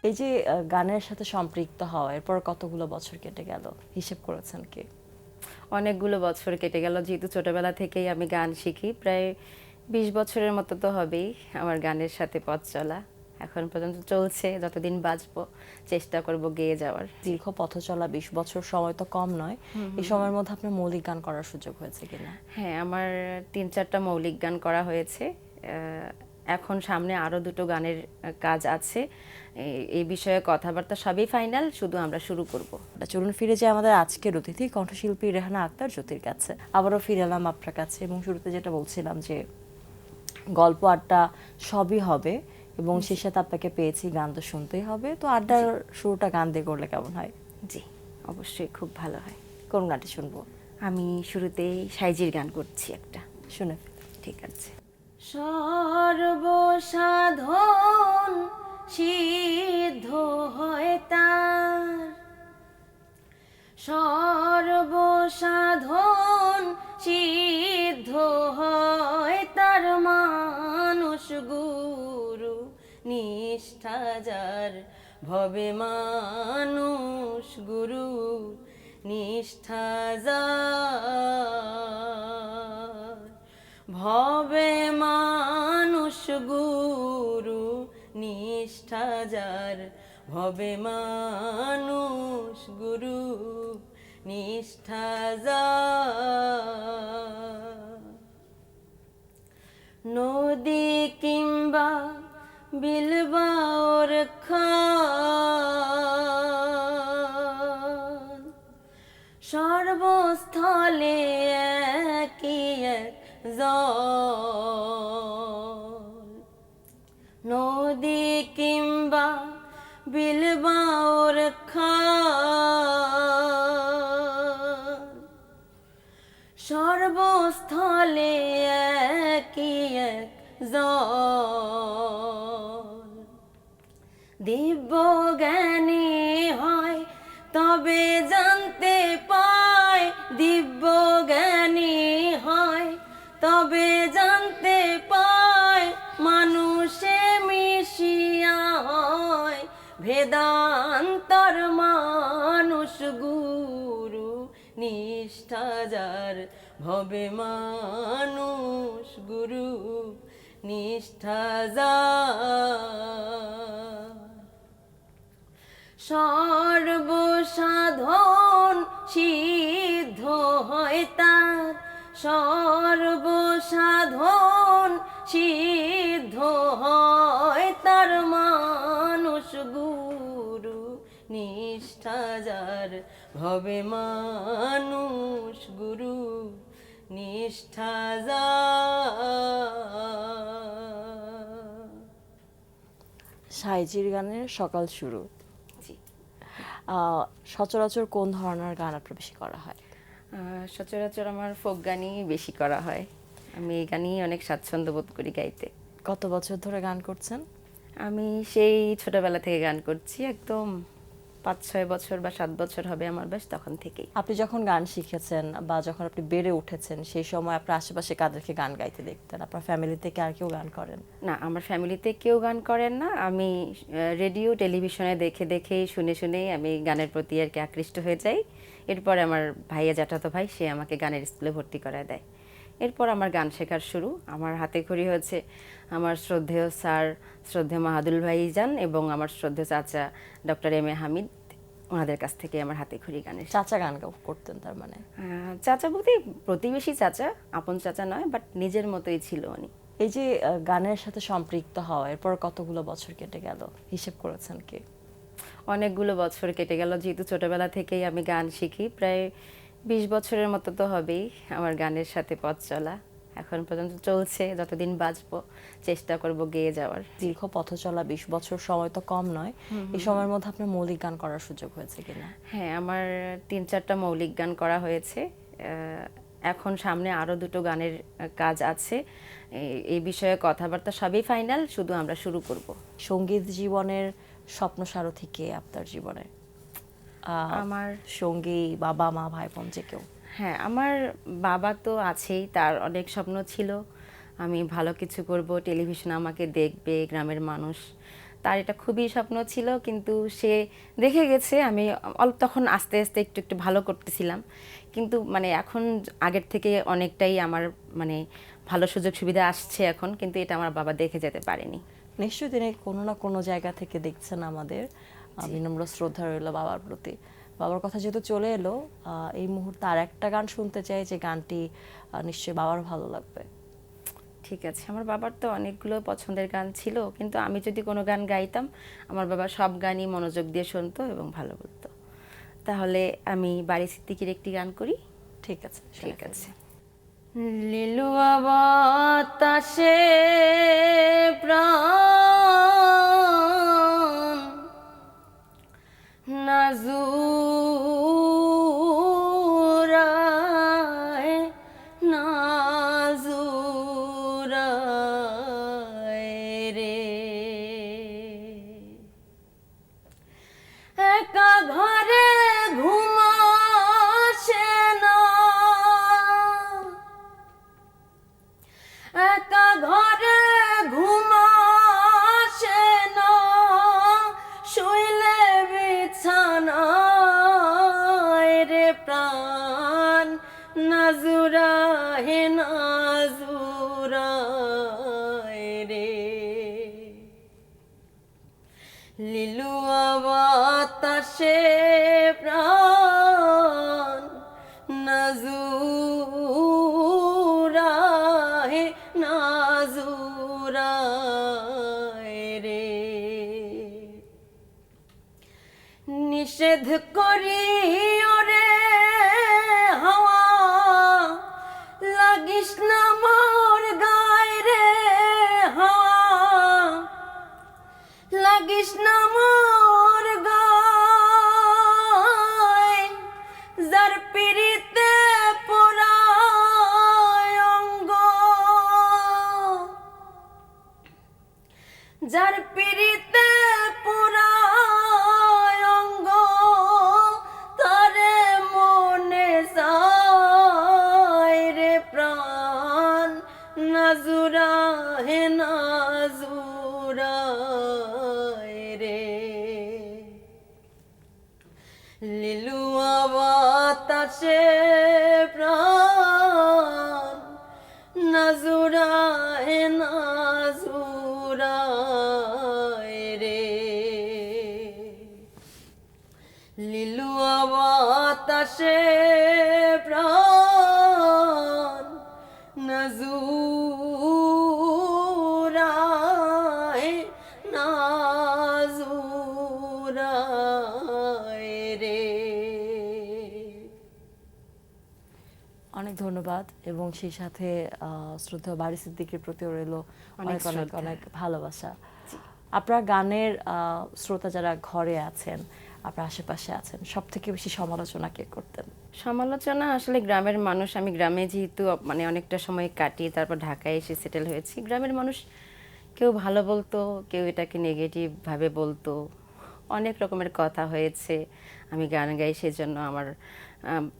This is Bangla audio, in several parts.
এই যে গানের সাথে সম্পৃক্ত হওয়া, এরপর কতগুলো বছর কেটে গেল, হিসেব করেছেন কি? অনেকগুলো বছর কেটে গেল, যেহেতু ছোটবেলা থেকেই আমি গান শিখি। প্রায় 20 বছরের মতো তো হবেই আমার গানের সাথে পথ চলা। এখন পর্যন্ত চলছে, যতদিন বাঁচবো চেষ্টা করব গেয়ে যাওয়ার। দীর্ঘ পথ চলা 20 বছর সময় তো কম নয়। এই সময়ের মধ্যে আপনার মৌলিক গান করার সুযোগ হয়েছে কিনা? হ্যাঁ, আমার 3-4টা মৌলিক গান করা হয়েছে। এখন সামনে আরও দুটো গানের কাজ আছে। এই বিষয়ে কথাবার্তা সবই ফাইনাল, শুধু আমরা শুরু করব। চলুন ফিরে যাই আমাদের আজকের অতিথি কণ্ঠশিল্পী রেহানা আক্তার জ্যোতির কাছে। আবারও ফিরে এলাম আপনার কাছে এবং শুরুতে যেটা বলছিলাম যে গল্প আড্ডা সবই হবে এবং সেই সাথে আপনাকে পেয়েছি, গান তো শুনতেই হবে। তো আড্ডার শুরুটা গান দিয়ে করলে কেমন হয়? জি, অবশ্যই খুব ভালো হয়। কোন গানটি শুনবো? আমি শুরুতেই সাইজির গান করছি একটা। শুনে ঠিক আছে। সর্বসাধন সিদ্ধ হয় তার, সর্বসাধন সিদ্ধ হয় তার, মানুষ গুরু নিষ্ঠা যার, ভবে মানুষ গুরু নিষ্ঠা যার, ভবে মানুষ গুরু নিষ্ঠা যার, ভবে মানুষ গুরু নিষ্ঠা যার। নদী কিংবা বিলবাওর খান, সর্বস্থলে একই এক জল। নদী কিংবা বিলবাওর খান, সর্বস্থলে একই এক জল। দিব্য জ্ঞানী হয় তবে জানতে পায়, দিব্য জ্ঞানী হয় তবে জানতে পায়, মানুষে মিশিয়া হয় ভেদান্তর, মানুষ গুরু নিষ্ঠা যার, ভবে মানুষ গুরু নিষ্ঠা যার। সর্বসাধন সিদ্ধ হয় তার, সর্বসাধন সিদ্ধ হয় তার, মানুষ গুরু নিষ্ঠা যার, ভবে মানুষ গুরু নিষ্ঠা যার। সাইজির গানের সকাল শুরু। জি। সচরাচর কোন ধরনের গান আপনার বেশি করা হয়? সচরাচর আমার ফোক গানই বেশি করা হয়। আমি এই গানই অনেক স্বাচ্ছন্দ্য বোধ করি গাইতে। কত বছর ধরে গান করছেন? আমি সেই ছোটবেলা থেকে গান করছি, একদম 5-6 বছর বা 7 বছর হবে আমার বয়স, তখন থেকেই। আপনি যখন গান শিখেছেন বা যখন আপনি বেড়ে উঠেছেন, সেই সময় আপনার আশেপাশে কাদেরকে গান গাইতে দেখতেন? আপনার ফ্যামিলি থেকে আর কেউ গান করেন? না, আমার ফ্যামিলিতে কেউ গান করেন না। আমি রেডিও টেলিভিশনে দেখে দেখেই শুনে শুনেই আমি গানের প্রতি আর কি আকৃষ্ট হয়ে যাই। এরপর আমার ভাইয়া, জ্যাঠাতো ভাই, সে আমাকে গানের স্কুলে ভর্তি করায় দেয়। এরপর আমার গান শেখার শুরু। আমার হাতে খড়ি হয়েছে আমার শ্রদ্ধেয় স্যার, শ্রদ্ধেয় মাহাদুল ভাইজান এবং আমার শ্রদ্ধেয় চাচা ডক্টর এম এ হামিদ, ওনাদের কাছ থেকে আমার হাতে খড়ি গানের। চাচা গান করতেন তার মানে? চাচা বলতে প্রতিবেশী চাচা, আপন চাচা নয়, বাট নিজের মতোই ছিল উনি। এই যে গানের সাথে সম্পৃক্ত হওয়া, এরপর কতগুলো বছর কেটে গেল, হিসেব করেছেন কি? অনেকগুলো বছর কেটে গেল, যেহেতু ছোটবেলা থেকেই আমি গান শিখি। প্রায় 20 বছরের মতো তো হবেই আমার গানের সাথে পথ চলা। এখন পর্যন্ত চলছে, যতদিন বাঁচবো চেষ্টা করব গেয়ে যাওয়ার। দীর্ঘ পথ চলা 20 বছর সময় তো কম নয়। এই সময়ের মধ্যে আপনার মৌলিক গান করার সুযোগ হয়েছে কিনা? হ্যাঁ, আমার 3-4টা মৌলিক গান করা হয়েছে। এখন সামনে আরও দুটো গানের কাজ আছে। এই বিষয়ে কথাবার্তা সবই ফাইনাল, শুধু আমরা শুরু করব। সঙ্গীত জীবনের স্বপ্ন সারথি কে আপনার জীবনে? আমার সঙ্গী, বাবা মা, ভাই বোন, যে কেউ? হ্যাঁ, আমার বাবা তো আছেই, তার অনেক স্বপ্ন ছিল আমি ভালো কিছু করব, টেলিভিশন আমাকে দেখবে, গ্রামের মানুষ। তার এটা খুবই স্বপ্ন ছিল, কিন্তু সে দেখে গেছে আমি অল্প তখন আস্তে আস্তে একটু একটু ভালো করতেছিলাম, কিন্তু মানে এখন আগের থেকে অনেকটাই আমার মানে ভালো সুযোগ সুবিধা আসছে এখন, কিন্তু এটা আমার বাবা দেখে যেতে পারেনি। নিশ্চয়ই তিনি কোনো না কোনো জায়গা থেকে দেখছেন আমাদের। বিনম্র শ্রদ্ধা রইল বাবার প্রতি। বাবার কথা যেহেতু চলে এলো, এই মুহূর্তে আর একটা গান শুনতে চাই, যে গানটি নিশ্চয়ই বাবার ভালো লাগবে। ঠিক আছে, আমার বাবার তো অনেকগুলো পছন্দের গান ছিল, কিন্তু আমি যদি কোনো গান গাইতাম আমার বাবা সব গানই মনোযোগ দিয়ে শুনতো এবং ভালো বলতো। তাহলে আমি বাড়ি সিদ্দিকীর একটি গান করি। ঠিক আছে, ঠিক আছে। লিলুয়া বাতাসে প্রাণ নাজুরায় নাজুরায় রে, একা ঘরে ঘুম আসে না, একা ঘরে ঘুম আসে না, শুইলে বিছানায় রে প্রাণ নাজুরায় নাজুরায় রে, লিলুয়া বাতাসে প্রাণ নাজুরায় নাজুরায় রে, নিষেধ করি ওরে হাওয়া লাগিস না মোর গায়ে রে, হাওয়া লাগিস না মোর গায়, যার পিড়িতে পোড়ায় অঙ্গ, যার পিড়িতে পোড়ায় অঙ্গ, তারে মনে যায় রে প্রাণ নাজুরায় নাজুরায় রে, লিলুয়া বাতাসে প্রাণ নাজুরায় নাজুরায় রে, লিলুয়া বাতাসে প্রাণ নাজুরায় নাজুরায় রে। অনেক ধন্যবাদ, এবং সেই সাথে শ্রদ্ধা বাড়ি সিদ্দিকীর প্রতিও রইল অনেক অনেক শ্রদ্ধা। অনেক ভালোবাসা। আপনার গানের শ্রোতা যারা ঘরে আছেন, আপনার আশেপাশে আছেন, সব থেকে বেশি সমালোচনা কে করতেন? সমালোচনা আসলে গ্রামের মানুষ, আমি গ্রামে যেহেতু মানে অনেকটা সময় কাটিয়ে তারপর ঢাকায় এসে সেটেল হয়েছি, গ্রামের মানুষ কেউ ভালো বলতো, কেউ এটাকে নেগেটিভ ভাবে বলতো, অনেক রকমের কথা হয়েছে। আমি গান গাই সেজন্য আমার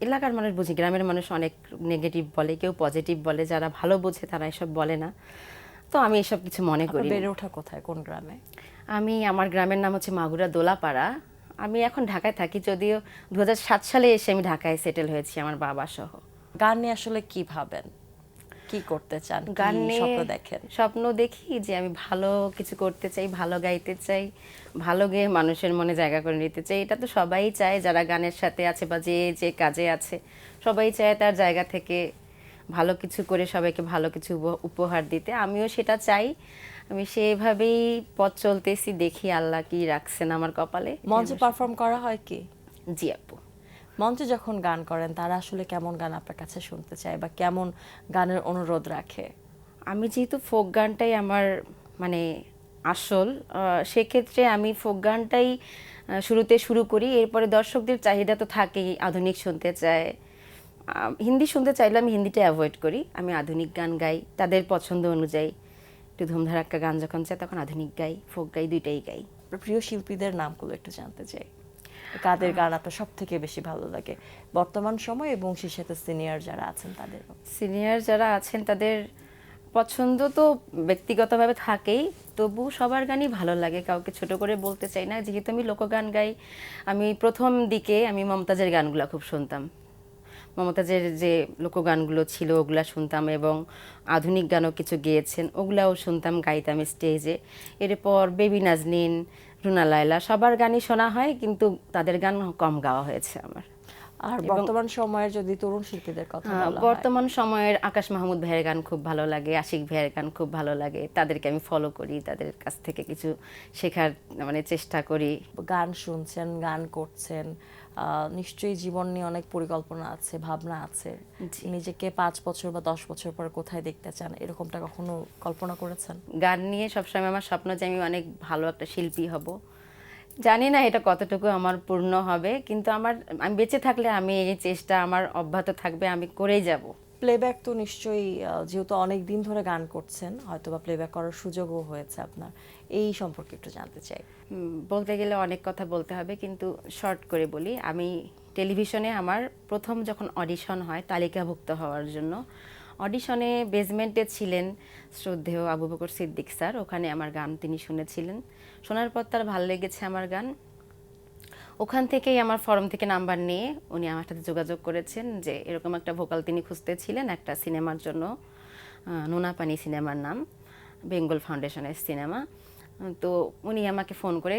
এলাকার মানুষ বুঝি, গ্রামের মানুষ অনেক নেগেটিভ বলে, কেউ পজিটিভ বলে, যারা ভালো বোঝে তারা এসব বলে না। তো আমি এসব কিছু মনে আপনার করি। বেড়ে ওঠা কোথায়, কোন গ্রামে? আমার গ্রামের নাম হচ্ছে মাগুরা দোলাপাড়া। আমি এখন ঢাকায় থাকি, যদিও 2007 সালে এসে আমি ঢাকায় সেটেল হয়েছি আমার বাবা সহ। গান নিয়ে আসলে কি ভাবেন, কি করতে চান, গান কি নিয়ে স্বপ্ন দেখেন? স্বপ্ন দেখি যে আমি ভালো কিছু করতে চাই, ভালো গাইতে চাই, ভালো গেয়ে মানুষের মনে জায়গা করে নিতে চাই। এটা তো সবাই চায়, যারা গানের সাথে আছে বা যে যে কাজে আছে, সবাই চায় তার জায়গা থেকে ভালো কিছু করে সবাইকে ভালো কিছু উপহার দিতে। আমিও সেটা চাই, আমি সেভাবেই পথ চলতেছি, দেখি আল্লাহ কি রাখছেন আমার কপালে। মঞ্চে পারফর্ম করা হয় কি? জি আপু। মঞ্চে যখন গান করেন তারা আসলে কেমন গান আপনার কাছে শুনতে চায় বা কেমন গানের অনুরোধ রাখে? আমি যেহেতু ফোক গানটাই আমার মানে আসল, সেক্ষেত্রে আমি ফোক গানটাই শুরুতে শুরু করি। এরপরে দর্শকদের চাহিদা তো থাকেই, আধুনিক শুনতে চায়, হিন্দি শুনতে চাইলে আমি হিন্দিটা অ্যাভয়েড করি, আমি আধুনিক গান গাই তাদের পছন্দ অনুযায়ী। একটু ধুমধারাক্কা গান যখন চাই তখন আধুনিক গাই, ফোক গাই, দুইটাই গাই। আপনার প্রিয় শিল্পীদের নামগুলো একটু জানতে চাই, কাদের গান আপনার সব থেকে বেশি ভালো লাগে বর্তমান সময়, এবং সেই সাথে সিনিয়র যারা আছেন তাদের? সিনিয়র যারা আছেন তাদের পছন্দ তো ব্যক্তিগতভাবে থাকেই, তবু সবার গানই ভালো লাগে, কাউকে ছোট করে বলতে চাই না। যেহেতু আমি লোকগান গাই, আমি প্রথম দিকে আমি মমতাজের গানগুলো খুব শুনতাম। মমতাজের যে লোকগানগুলো ছিল ওগুলা শুনতাম, এবং আধুনিক গানও কিছু গেয়েছেন ওগুলাও শুনতাম, গাইতাম স্টেজে। এরপর বেবি নাজনীন, রুনা লায়লা, সবার গানই শোনা হয়, কিন্তু তাদের গান কম গাওয়া হয়েছে আমার। আর বর্তমান সময়ের যদি তরুণ শিল্পীদের কথা বলা হয়, বর্তমান সময়ের আকাশ মাহমুদ ভাইয়ের গান খুব ভালো লাগে, আশিক ভাইয়ের গান খুব ভালো লাগে, তাদেরকে আমি ফলো করি, তাদের কাছ থেকে কিছু শেখার মানে চেষ্টা করি। গান শুনছেন, গান করছেন, নিশ্চয়ই জীবন নিয়ে অনেক পরিকল্পনা আছে, ভাবনা আছে। নিজেকে 5 বছর বা 10 বছর পর কোথায় দেখতে চান, এরকমটা কখনো কল্পনা করেছেন? গান নিয়ে সবসময় আমার স্বপ্ন যে আমি অনেক ভালো একটা শিল্পী হব। জানি না এটা কতটুকু আমার পূর্ণ হবে, কিন্তু আমি বেঁচে থাকলে আমি এই চেষ্টা আমার অব্যাহত থাকবে, আমি করেই যাব। প্লেব্যাক তো নিশ্চয়ই, যেহেতু অনেক দিন ধরে গান করছেন, হয়তো বা প্লেব্যাক করার সুযোগও হয়েছে আপনার, এই সম্পর্কে একটু জানতে চাই। বলতে গেলে অনেক কথা বলতে হবে, কিন্তু শর্ট করে বলি। আমি টেলিভিশনে আমার প্রথম যখন অডিশন হয় তালিকাভুক্ত হওয়ার জন্য, অডিশনে বেজমেন্টে ছিলেন শ্রদ্ধেয় আবু বকর সিদ্দিক স্যার, ওখানে আমার গান তিনি শুনেছিলেন। শোনার পর তার ভালো লেগেছে আমার গান। ওখান থেকেই আমার ফর্ম থেকে নাম্বার নিয়ে উনি আমার সাথে যোগাযোগ করেছেন যে এরকম একটা ভোকাল তিনি খুঁজতেছিলেন একটা সিনেমার জন্য, নোনা পানি সিনেমার নাম, বেঙ্গল ফাউন্ডেশনের সিনেমা। তো উনি আমাকে ফোন করে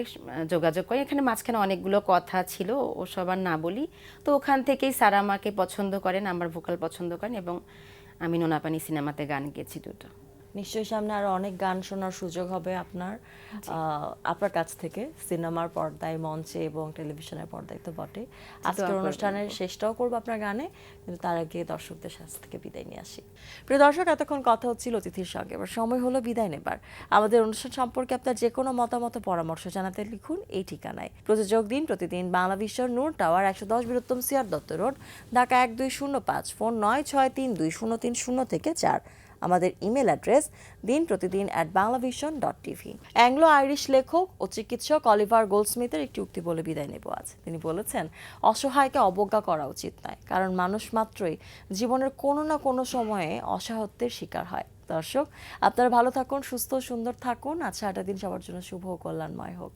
যোগাযোগ করে, এখানে মাঝখানে অনেকগুলো কথা ছিল, ও সবার না বলি। তো ওখান থেকেই স্যার আমাকে পছন্দ করেন, আমার ভোকাল পছন্দ করেন, এবং আমি নোনা পানি সিনেমাতে গান গেয়েছি দুটো। নিশ্চয়ই সামনে আরো অনেক গান শোনার সুযোগ হবে আপনার কাছ থেকে, সিনেমার পর্দায়, মঞ্চে এবং টেলিভিশনের পর্দায় তো বটে। আজকের অনুষ্ঠানের শেষটাও করবো আপনার গানে, কিন্তু তার আগে দর্শকদের কাছ থেকে বিদায় নিয়ে আসি। প্রিয় দর্শক, এতক্ষণ কথা হচ্ছিল অতিথির সঙ্গে, এবার সময় হলো বিদায় নেবার। আমাদের অনুষ্ঠান সম্পর্কে আপনার যে কোনো মতামত পরামর্শ জানাতে লিখুন এই ঠিকানায়। প্রযোজক দিন প্রতিদিন বাংলা বিশ্বর নূর টাওয়ার, 110 বৃহত্তম CR Dutta road, Dhaka 1205, phone 9632030 থেকে 4। আমাদের email address dinprotidin@banglavision.tv। Anglo Irish লেখক ও চিকিৎসক অলিভার গোল্ডস্মিথের একটি উক্তি বলে বিদায় নেব আজ। তিনি বলেছেন, অসহায়কে অবজ্ঞা করা উচিত নয়, কারণ মানুষ মাত্রই জীবনের কোনো না কোনো সময়ে অসহায়ত্বের শিকার হয়। দর্শক, আপনারা ভালো থাকুন, সুস্থ সুন্দর থাকুন। আজ সারাটা দিন সবার জন্য শুভ ও কল্যাণময় হোক।